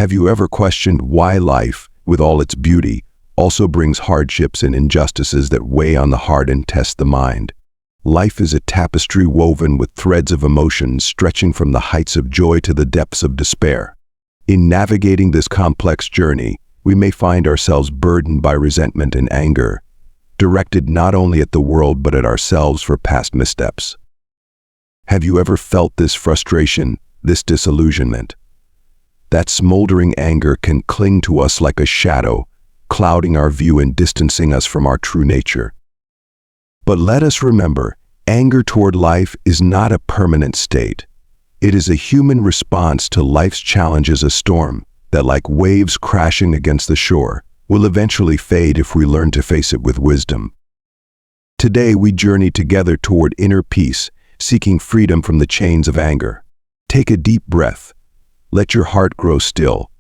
Have you ever questioned why life, with all its beauty, also brings hardships and injustices that weigh on the heart and test the mind? Life is a tapestry woven with threads of emotions stretching from the heights of joy to the depths of despair. In navigating this complex journey, we may find ourselves burdened by resentment and anger, directed not only at the world but at ourselves for past missteps. Have you ever felt this frustration, this disillusionment? That smoldering anger can cling to us like a shadow, clouding our view and distancing us from our true nature. But let us remember, anger toward life is not a permanent state. It is a human response to life's challenges, a storm that, like waves crashing against the shore, will eventually fade if we learn to face it with wisdom. Today we journey together toward inner peace, seeking freedom from the chains of anger. Take a deep breath, let your heart grow still,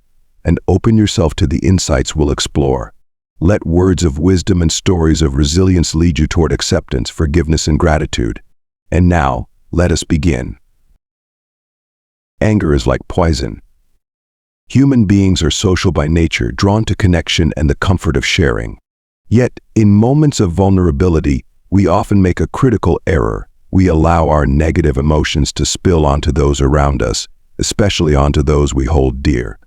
and open yourself to the insights we'll explore. Let words of wisdom and stories of resilience lead you toward acceptance, forgiveness, and gratitude. And now, let us begin. Anger is like poison. Human beings are social by nature, drawn to connection and the comfort of sharing. Yet, in moments of vulnerability, we often make a critical error. We allow our negative emotions to spill onto those around us, especially onto those we hold dear.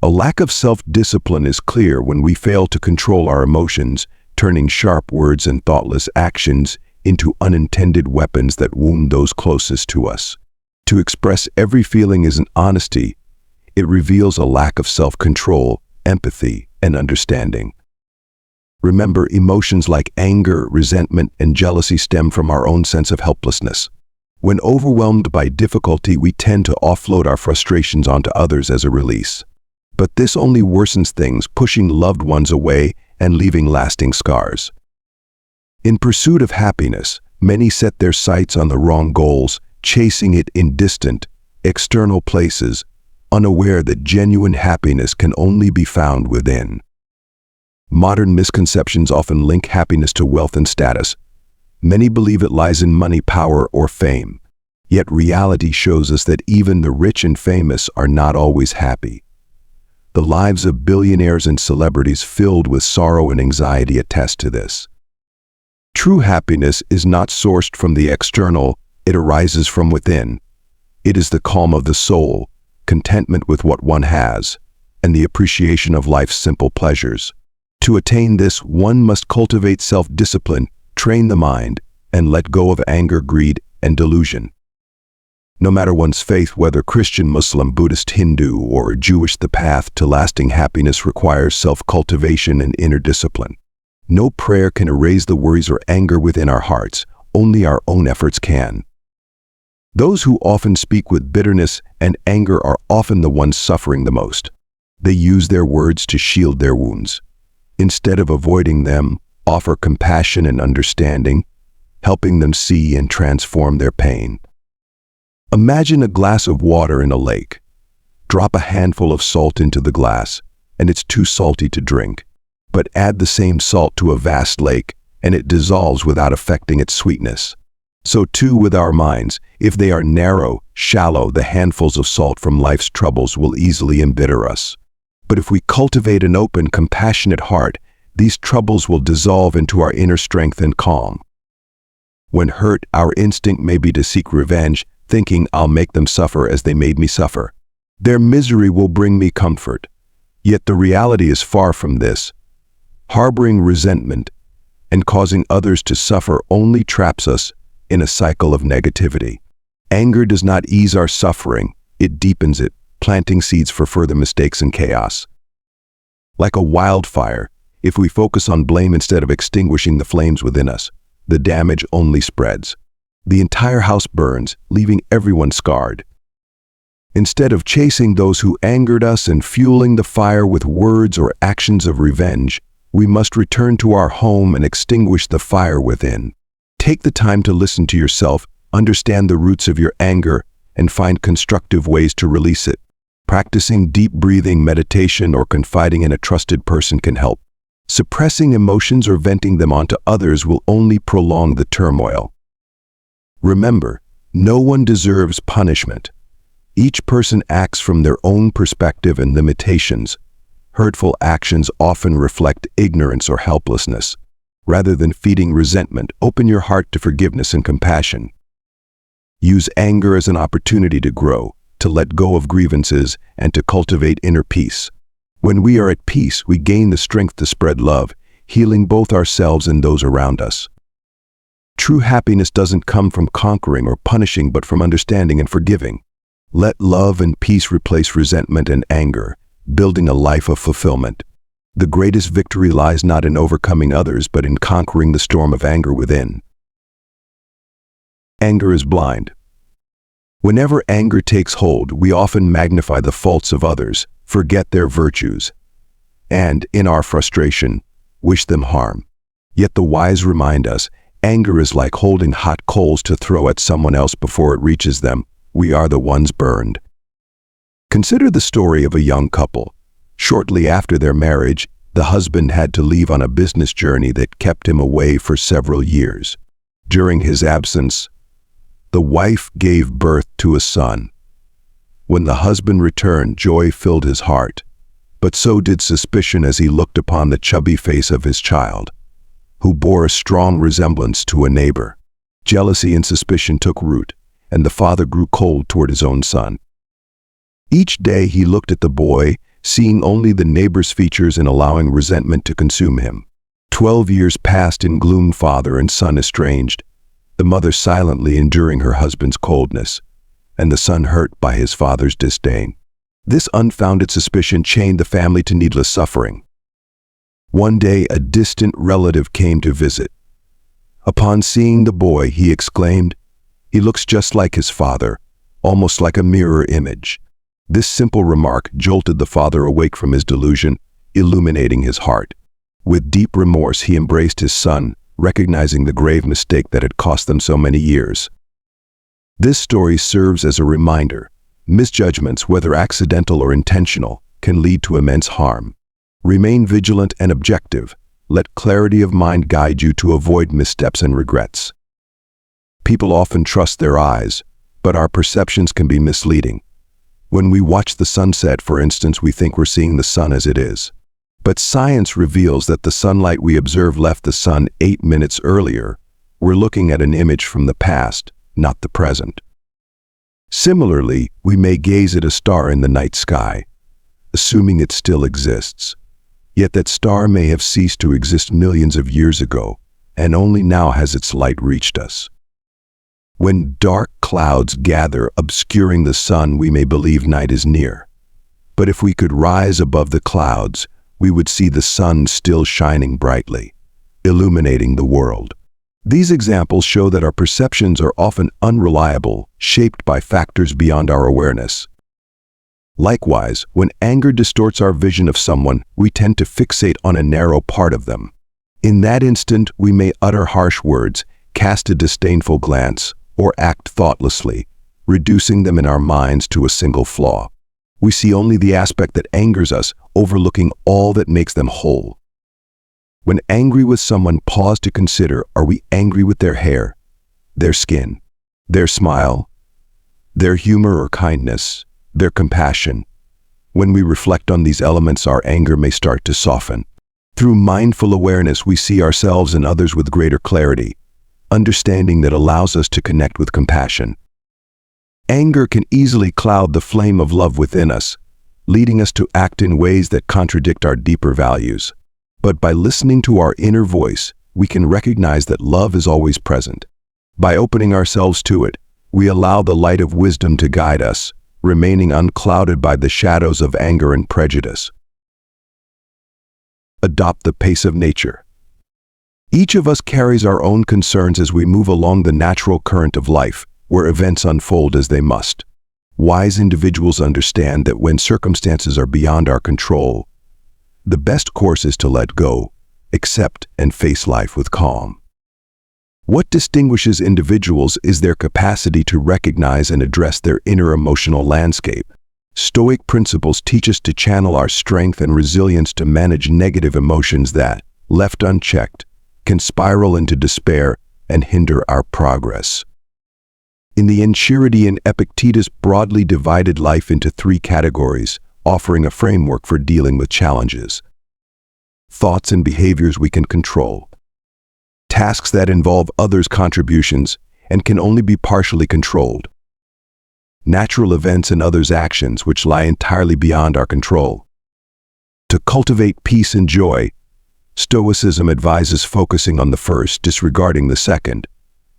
A lack of self-discipline is clear when we fail to control our emotions, turning sharp words and thoughtless actions into unintended weapons that wound those closest to us. To express every feeling isn't honesty. It reveals a lack of self-control, empathy, and understanding. Remember, emotions like anger, resentment, and jealousy stem from our own sense of helplessness. When overwhelmed by difficulty, we tend to offload our frustrations onto others as a release. But this only worsens things, pushing loved ones away and leaving lasting scars. In pursuit of happiness, many set their sights on the wrong goals, chasing it in distant, external places, unaware that genuine happiness can only be found within. Modern misconceptions often link happiness to wealth and status. Many believe it lies in money, power, or fame. Yet reality shows us that even the rich and famous are not always happy. The lives of billionaires and celebrities filled with sorrow and anxiety attest to this. True happiness is not sourced from the external, it arises from within. It is the calm of the soul, contentment with what one has, and the appreciation of life's simple pleasures. To attain this, one must cultivate self-discipline, train the mind, and let go of anger, greed, and delusion. No matter one's faith, whether Christian, Muslim, Buddhist, Hindu, or Jewish, the path to lasting happiness requires self-cultivation and inner discipline. No prayer can erase the worries or anger within our hearts, only our own efforts can. Those who often speak with bitterness and anger are often the ones suffering the most. They use their words to shield their wounds. Instead of avoiding them, offer compassion and understanding, helping them see and transform their pain. Imagine a glass of water in a lake. Drop a handful of salt into the glass, and it's too salty to drink. But add the same salt to a vast lake, and it dissolves without affecting its sweetness. So too with our minds, if they are narrow, shallow, the handfuls of salt from life's troubles will easily embitter us. But if we cultivate an open, compassionate heart, these troubles will dissolve into our inner strength and calm. When hurt, our instinct may be to seek revenge, thinking I'll make them suffer as they made me suffer. Their misery will bring me comfort. Yet the reality is far from this. Harboring resentment and causing others to suffer only traps us in a cycle of negativity. Anger does not ease our suffering, it deepens it, planting seeds for further mistakes and chaos. Like a wildfire, if we focus on blame instead of extinguishing the flames within us, the damage only spreads. The entire house burns, leaving everyone scarred. Instead of chasing those who angered us and fueling the fire with words or actions of revenge, we must return to our home and extinguish the fire within. Take the time to listen to yourself, understand the roots of your anger, and find constructive ways to release it. Practicing deep breathing, meditation, or confiding in a trusted person can help. Suppressing emotions or venting them onto others will only prolong the turmoil. Remember, no one deserves punishment. Each person acts from their own perspective and limitations. Hurtful actions often reflect ignorance or helplessness. Rather than feeding resentment, open your heart to forgiveness and compassion. Use anger as an opportunity to grow, to let go of grievances, and to cultivate inner peace. When we are at peace, we gain the strength to spread love, healing both ourselves and those around us. True happiness doesn't come from conquering or punishing, but from understanding and forgiving. Let love and peace replace resentment and anger, building a life of fulfillment. The greatest victory lies not in overcoming others, but in conquering the storm of anger within. Anger is blind. Whenever anger takes hold, we often magnify the faults of others, forget their virtues, and, in our frustration, wish them harm. Yet the wise remind us, anger is like holding hot coals to throw at someone else before it reaches them. We are the ones burned. Consider the story of a young couple. Shortly after their marriage, the husband had to leave on a business journey that kept him away for several years. During his absence, the wife gave birth to a son. When the husband returned, joy filled his heart, but so did suspicion as he looked upon the chubby face of his child, who bore a strong resemblance to a neighbor. Jealousy and suspicion took root, and the father grew cold toward his own son. Each day he looked at the boy, seeing only the neighbor's features and allowing resentment to consume him. 12 years passed in gloom, father and son estranged, the mother silently enduring her husband's coldness, and the son hurt by his father's disdain. This unfounded suspicion chained the family to needless suffering. One day, a distant relative came to visit. Upon seeing the boy, he exclaimed, "He looks just like his father, almost like a mirror image." This simple remark jolted the father awake from his delusion, illuminating his heart. With deep remorse, he embraced his son, recognizing the grave mistake that had cost them so many years. This story serves as a reminder. Misjudgments, whether accidental or intentional, can lead to immense harm. Remain vigilant and objective. Let clarity of mind guide you to avoid missteps and regrets. People often trust their eyes, but our perceptions can be misleading. When we watch the sunset, for instance, we think we're seeing the sun as it is. But science reveals that the sunlight we observe left the sun 8 minutes earlier. We're looking at an image from the past, not the present. Similarly, we may gaze at a star in the night sky, assuming it still exists. Yet that star may have ceased to exist millions of years ago, and only now has its light reached us. When dark clouds gather, obscuring the sun, we may believe night is near. But if we could rise above the clouds, we would see the sun still shining brightly, illuminating the world. These examples show that our perceptions are often unreliable, shaped by factors beyond our awareness. Likewise, when anger distorts our vision of someone, we tend to fixate on a narrow part of them. In that instant, we may utter harsh words, cast a disdainful glance, or act thoughtlessly, reducing them in our minds to a single flaw. We see only the aspect that angers us, overlooking all that makes them whole. When angry with someone, pause to consider, are we angry with their hair, their skin, their smile, their humor or kindness, their compassion? When we reflect on these elements, our anger may start to soften. Through mindful awareness, we see ourselves and others with greater clarity, understanding that allows us to connect with compassion. Anger can easily cloud the flame of love within us, leading us to act in ways that contradict our deeper values. But by listening to our inner voice, we can recognize that love is always present. By opening ourselves to it, we allow the light of wisdom to guide us, remaining unclouded by the shadows of anger and prejudice. Adopt the pace of nature. Each of us carries our own concerns as we move along the natural current of life, where events unfold as they must. Wise individuals understand that when circumstances are beyond our control, the best course is to let go, accept, and face life with calm. What distinguishes individuals is their capacity to recognize and address their inner emotional landscape. Stoic principles teach us to channel our strength and resilience to manage negative emotions that, left unchecked, can spiral into despair and hinder our progress. In the Enchiridion, Epictetus broadly divided life into three categories, offering a framework for dealing with challenges. Thoughts and behaviors we can control. Tasks that involve others' contributions and can only be partially controlled. Natural events and others' actions which lie entirely beyond our control. To cultivate peace and joy, Stoicism advises focusing on the first, disregarding the second,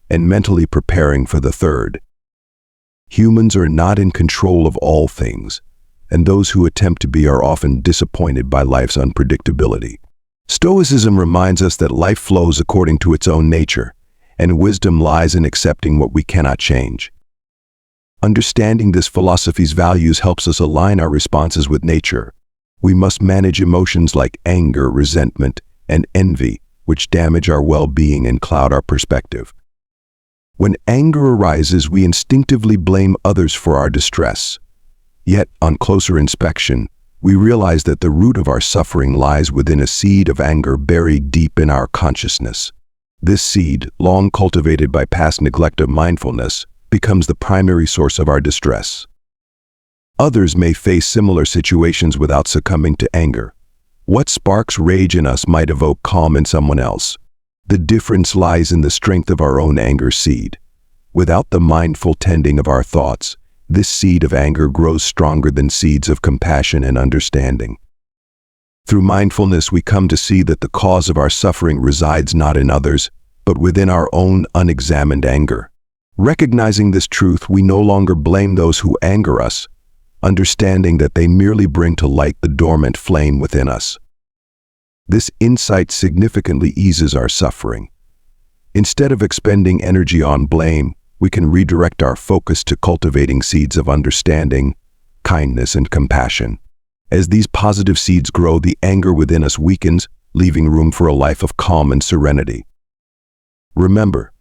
and mentally preparing for the third. Humans are not in control of all things, and those who attempt to be are often disappointed by life's unpredictability. Stoicism reminds us that life flows according to its own nature, and wisdom lies in accepting what we cannot change. Understanding this philosophy's values helps us align our responses with nature. We must manage emotions like anger, resentment, and envy, which damage our well-being and cloud our perspective. When anger arises, we instinctively blame others for our distress. Yet, on closer inspection, we realize that the root of our suffering lies within a seed of anger buried deep in our consciousness. This seed, long cultivated by past neglect of mindfulness, becomes the primary source of our distress. Others may face similar situations without succumbing to anger. What sparks rage in us might evoke calm in someone else. The difference lies in the strength of our own anger seed. Without the mindful tending of our thoughts, this seed of anger grows stronger than seeds of compassion and understanding. Through mindfulness, we come to see that the cause of our suffering resides not in others, but within our own unexamined anger. Recognizing this truth, we no longer blame those who anger us, understanding that they merely bring to light the dormant flame within us. This insight significantly eases our suffering. Instead of expending energy on blame, we can redirect our focus to cultivating seeds of understanding, kindness, and compassion. As these positive seeds grow, the anger within us weakens, leaving room for a life of calm and serenity. Remember,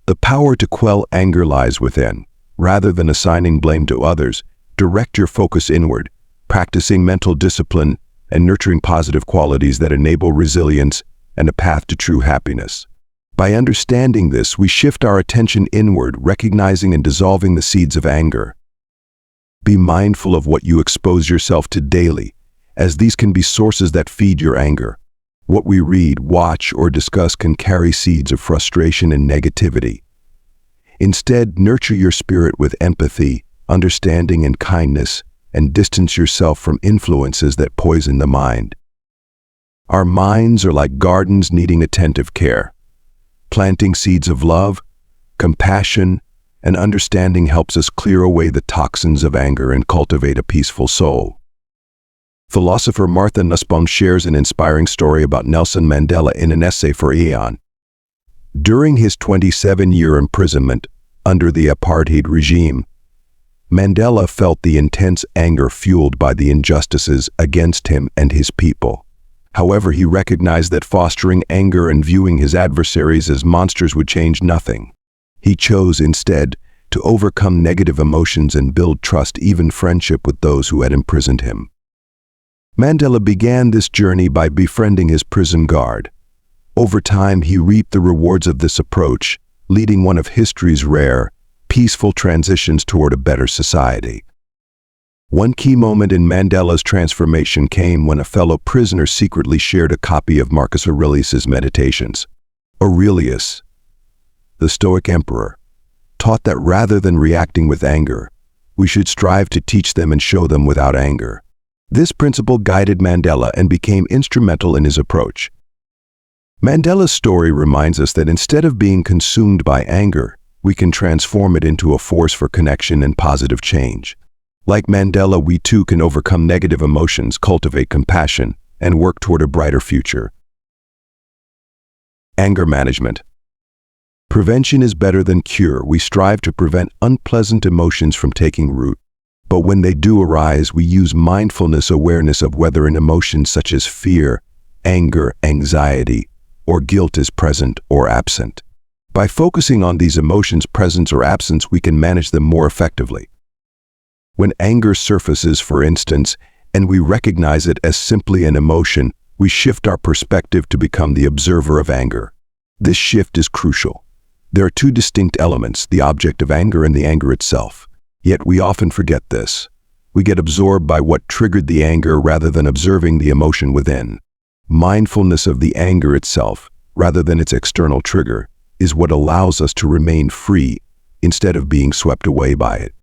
the power to quell anger lies within. Rather than assigning blame to others, direct your focus inward, practicing mental discipline and nurturing positive qualities that enable resilience and a path to true happiness. By understanding this, we shift our attention inward, recognizing and dissolving the seeds of anger. Be mindful of what you expose yourself to daily, as these can be sources that feed your anger. What we read, watch, or discuss can carry seeds of frustration and negativity. Instead, nurture your spirit with empathy, understanding, and kindness, and distance yourself from influences that poison the mind. Our minds are like gardens needing attentive care. Planting seeds of love, compassion, and understanding helps us clear away the toxins of anger and cultivate a peaceful soul. Philosopher Martha Nussbaum shares an inspiring story about Nelson Mandela in an essay for Aeon. During his 27-year imprisonment under the apartheid regime, Mandela felt the intense anger fueled by the injustices against him and his people. However, he recognized that fostering anger and viewing his adversaries as monsters would change nothing. He chose instead to overcome negative emotions and build trust, even friendship, with those who had imprisoned him. Mandela began this journey by befriending his prison guard. Over time, he reaped the rewards of this approach, leading one of history's rare, peaceful transitions toward a better society. One key moment in Mandela's transformation came when a fellow prisoner secretly shared a copy of Marcus Aurelius's Meditations. Aurelius, the Stoic emperor, taught that rather than reacting with anger, we should strive to teach them and show them without anger. This principle guided Mandela and became instrumental in his approach. Mandela's story reminds us that instead of being consumed by anger, we can transform it into a force for connection and positive change. Like Mandela, we too can overcome negative emotions, cultivate compassion, and work toward a brighter future. Anger management. Prevention is better than cure. We strive to prevent unpleasant emotions from taking root. But when they do arise, we use mindfulness awareness of whether an emotion such as fear, anger, anxiety, or guilt is present or absent. By focusing on these emotions' presence or absence, we can manage them more effectively. When anger surfaces, for instance, and we recognize it as simply an emotion, we shift our perspective to become the observer of anger. This shift is crucial. There are two distinct elements, the object of anger and the anger itself. Yet we often forget this. We get absorbed by what triggered the anger rather than observing the emotion within. Mindfulness of the anger itself, rather than its external trigger, is what allows us to remain free instead of being swept away by it.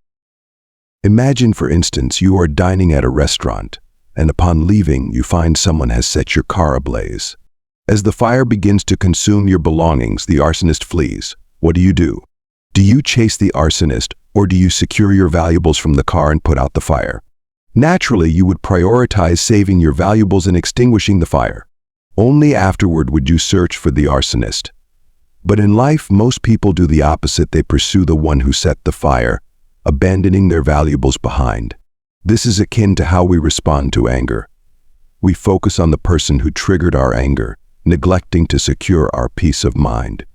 Imagine, for instance, you are dining at a restaurant, and upon leaving, you find someone has set your car ablaze. As the fire begins to consume your belongings, the arsonist flees. What do? Do you chase the arsonist, or do you secure your valuables from the car and put out the fire? Naturally, you would prioritize saving your valuables and extinguishing the fire. Only afterward would you search for the arsonist. But in life, most people do the opposite. They pursue the one who set the fire, abandoning their valuables behind. This is akin to how we respond to anger. We focus on the person who triggered our anger, neglecting to secure our peace of mind.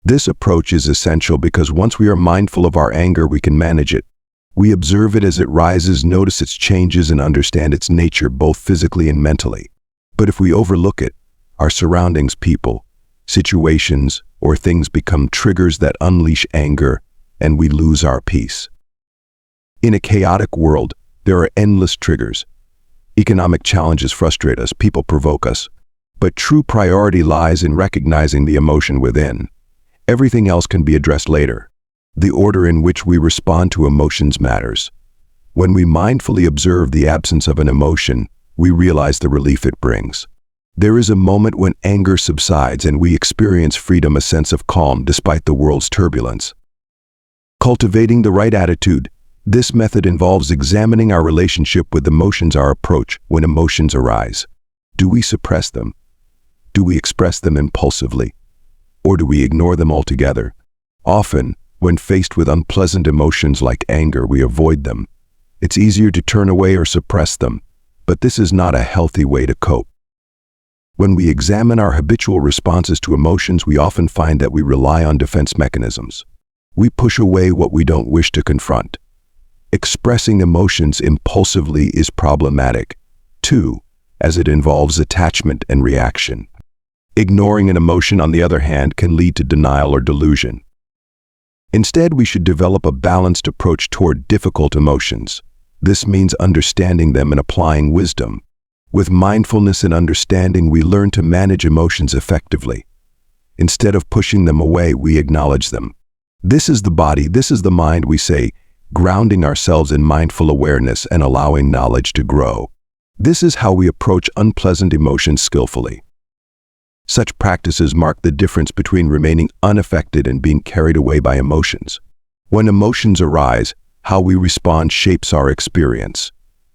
This approach is essential because once we are mindful of our anger, we can manage it. We observe it as it rises, notice its changes, and understand its nature both physically and mentally. But if we overlook it, our surroundings, people, situations, or things become triggers that unleash anger, and we lose our peace. In a chaotic world, there are endless triggers. Economic challenges frustrate us, people provoke us. But true priority lies in recognizing the emotion within. Everything else can be addressed later. The order in which we respond to emotions matters. When we mindfully observe the absence of an emotion, we realize the relief it brings. There is a moment when anger subsides and we experience freedom, a sense of calm despite the world's turbulence. Cultivating the right attitude. This method involves examining our relationship with emotions, our approach when emotions arise. Do we suppress them? Do we express them impulsively? Or do we ignore them altogether? Often, when faced with unpleasant emotions like anger, we avoid them. It's easier to turn away or suppress them, but this is not a healthy way to cope. When we examine our habitual responses to emotions, we often find that we rely on defense mechanisms. We push away what we don't wish to confront. Expressing emotions impulsively is problematic, too, as it involves attachment and reaction. Ignoring an emotion, on the other hand, can lead to denial or delusion. Instead, we should develop a balanced approach toward difficult emotions. This means understanding them and applying wisdom. With mindfulness and understanding, we learn to manage emotions effectively. Instead of pushing them away, we acknowledge them. This is the body, this is the mind, we say, grounding ourselves in mindful awareness and allowing knowledge to grow. This is how we approach unpleasant emotions skillfully. Such practices mark the difference between remaining unaffected and being carried away by emotions. When emotions arise, how we respond shapes our experience.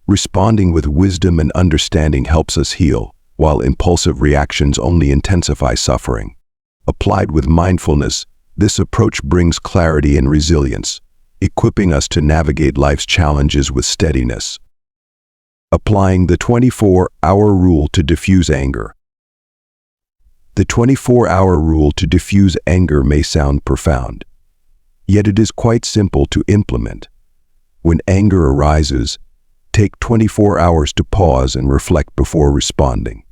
Responding with wisdom and understanding helps us heal, while impulsive reactions only intensify suffering. Applied with mindfulness, this approach brings clarity and resilience, equipping us to navigate life's challenges with steadiness. Applying the 24-hour rule to diffuse anger. The 24-hour rule to diffuse anger may sound profound, yet it is quite simple to implement. When anger arises, take 24 hours to pause and reflect before responding.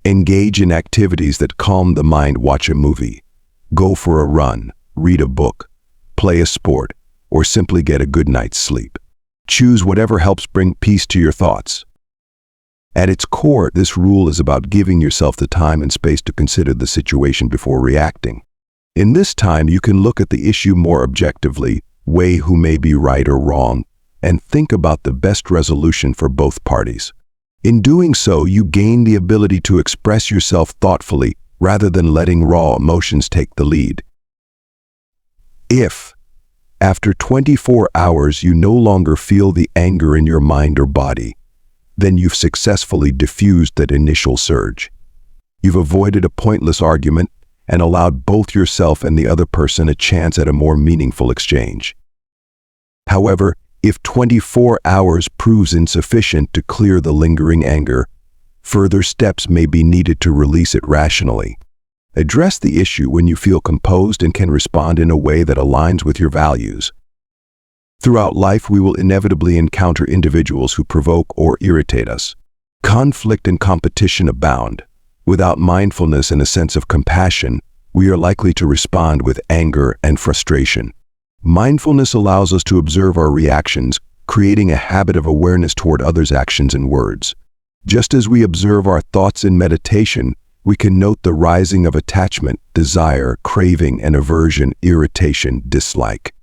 Engage in activities that calm the mind. Watch a movie, go for a run, read a book, play a sport, or simply get a good night's sleep. Choose whatever helps bring peace to your thoughts. At its core, this rule is about giving yourself the time and space to consider the situation before reacting. In this time, you can look at the issue more objectively, weigh who may be right or wrong, and think about the best resolution for both parties. In doing so, you gain the ability to express yourself thoughtfully rather than letting raw emotions take the lead. If, after 24 hours, you no longer feel the anger in your mind or body, then you've successfully diffused that initial surge. You've avoided a pointless argument and allowed both yourself and the other person a chance at a more meaningful exchange. However, if 24 hours proves insufficient to clear the lingering anger, further steps may be needed to release it rationally. Address the issue when you feel composed and can respond in a way that aligns with your values. Throughout life, we will inevitably encounter individuals who provoke or irritate us. Conflict and competition abound. Without mindfulness and a sense of compassion, we are likely to respond with anger and frustration. Mindfulness allows us to observe our reactions, creating a habit of awareness toward others' actions and words. Just as we observe our thoughts in meditation, we can note the rising of attachment, desire, craving, and aversion, irritation, dislike.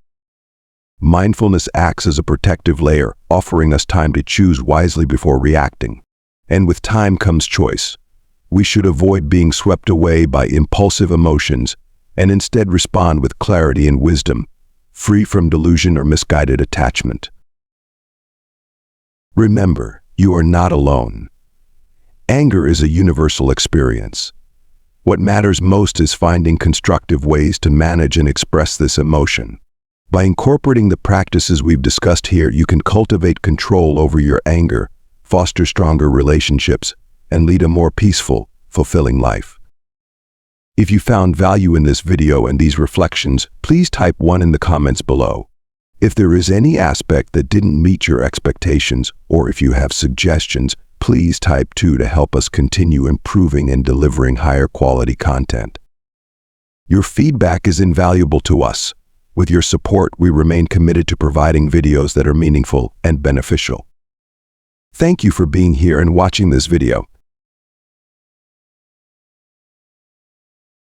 Mindfulness acts as a protective layer, offering us time to choose wisely before reacting. And with time comes choice. We should avoid being swept away by impulsive emotions and instead respond with clarity and wisdom, free from delusion or misguided attachment. Remember, you are not alone. Anger is a universal experience. What matters most is finding constructive ways to manage and express this emotion. By incorporating the practices we've discussed here, you can cultivate control over your anger, foster stronger relationships, and lead a more peaceful, fulfilling life. If you found value in this video and these reflections, please type 1 in the comments below. If there is any aspect that didn't meet your expectations, or if you have suggestions, please type 2 to help us continue improving and delivering higher quality content. Your feedback is invaluable to us. With your support, we remain committed to providing videos that are meaningful and beneficial. Thank you for being here and watching this video.